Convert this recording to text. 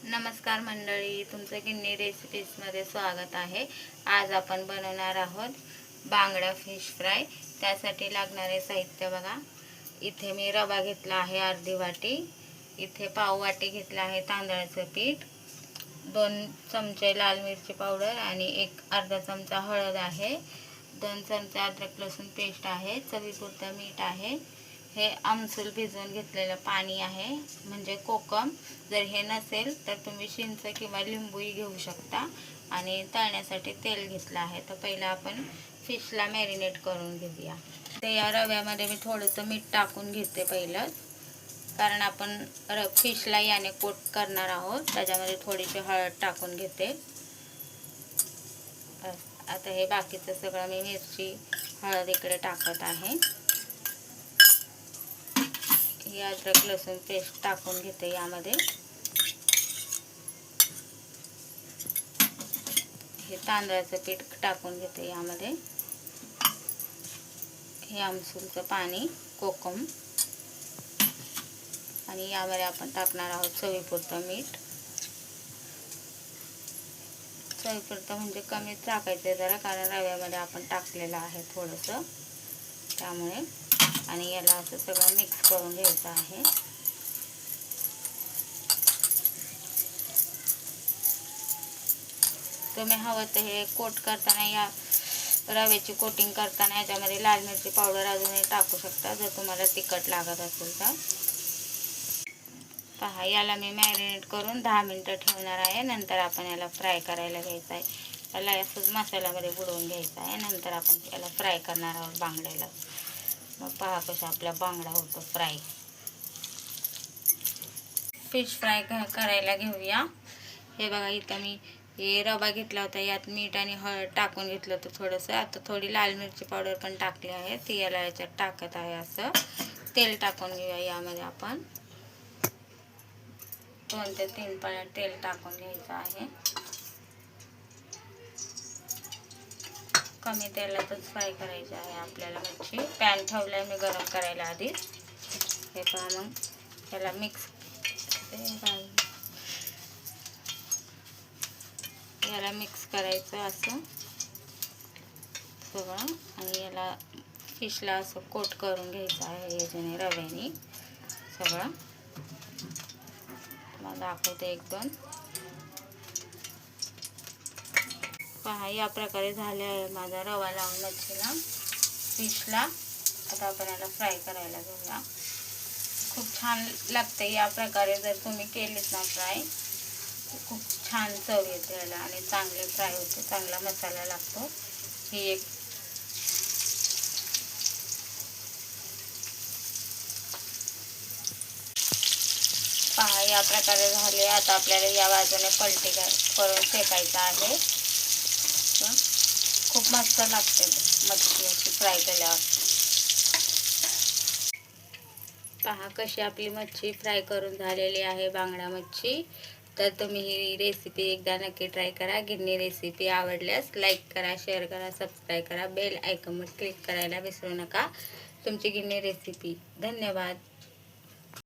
नमस्कार मंडळी, तुमचं गिन्नी रेसिपीजमध्ये स्वागत आहे। आज आपण बनवणार आहोत बांगडा फिश फ्राय। त्यासाठी लागणारे साहित्य बघा। इथे मी रवा घेतला आहे अर्धी वाटी, इथे पाव वाटी घेतला आहे तांदळाचं पीठ, 2 चमचे लाल मिरची पावडर आणि अर्धा चमचा हळद आहे, 2 चमचे अद्रक लसूण पेस्ट आहे, चवीपुरतं मीठ आहे, हे आमसूल भिजवून घेतलेलं पाणी आहे म्हणजे कोकम। जर हे नसेल तर तुम्ही चिंच किंवा लिंबूही घेऊ शकता। आणि तळण्यासाठी तेल घेतलं आहे। तर पहिला आपण फिशला मॅरिनेट करून घेऊया। ते या रव्यामध्ये मी थोडंसं मीठ टाकून घेते पहिलं, कारण आपण फिशला याने कोट करणार आहोत। त्याच्यामध्ये थोडीशी हळद टाकून घेते। आता हे बाकीचं सगळं मी मिरची हळद इकडे टाकत आहे। ही अद्रक लसूण पेस्ट टाकून घेते यामध्ये। हे तांदळाचं पीठ टाकून घेते यामध्ये। हे आमसूलचं पाणी कोकम, आणि यामध्ये आपण टाकणार आहोत चवीपुरतं मीठ। चवीपुरतं म्हणजे कमीच टाकायचं जरा, कारण रव्यामध्ये आपण टाकलेलं आहे थोडंसं, त्यामुळे। आणि याला असं सगळं मिक्स करून घ्यायचं आहे। तुम्ही हवं तर हे कोट करताना, या रव्याची कोटिंग करताना याच्यामध्ये लाल मिरची पावडर अजूनही टाकू शकता, जर तुम्हाला तिखट लागत असेल तर। पहा, याला मी मॅरिनेट करून 10 मिनिटं ठेवणार आहे। नंतर आपण याला फ्राय करायला घ्यायचं आहे। याला असंच मसाल्यामध्ये बुडवून घ्यायचं आहे। नंतर आपण याला फ्राय करणार आहोत बांगड्याला। मग पहा कसा आपला बांगडा होतो फ्राय। फिश फ्राय करायला घेऊया। हे बघा, इथं मी हे रवा घेतला होता, यात मीठ आणि हळद टाकून घेतलं होतं थोडंसं। आता थोडी लाल मिरची पावडर पण टाकली आहे, ती याला याच्यात टाकत आहे। असं तेल टाकून घेऊया यामध्ये आपण। 2 ते 3 पळ्या तेल टाकून घ्यायचं आहे। कमी तेलातच फ्राय करायची आहे आपल्याला मच्छी। पॅन ठेवलाय मी गरम करायला आधी। हे पहा, मग याला मिक्स करायचं असं सगळं, आणि याला फिशला असं कोट करून घ्यायचं आहे याच्याने, रव्याने सगळं। मला दाखवते 1-2। पहा, या प्रकारे झाले आहे माझा रवा लावून मच्छीला फिशला। आता आपण याला फ्राय करायला घेऊया। खूप छान लागते या प्रकारे, जर तुम्ही केलीत ना फ्राय, खूप छान चव येते याला आणि चांगले फ्राय होते, चांगला मसाला लागतो। ही एक पहा, या प्रकारे झाले। आता आपल्याला या बाजूने पलटी करून शेकायचं आहे। खूप मस्त लागते मच्छी अशी फ्राय केल्यावर। पहा कशी आपली मच्छी फ्राय करून झालेली आहे, बांगडा मच्छी। तर तुम्ही ही रेसिपी एकदा नक्की ट्राय करा। गिन्नी रेसिपी आवडल्यास लाईक करा, शेअर करा, सबस्क्राईब करा, बेल आयकॉनवर क्लिक करायला विसरू नका। तुमची गिन्नी रेसिपी। धन्यवाद।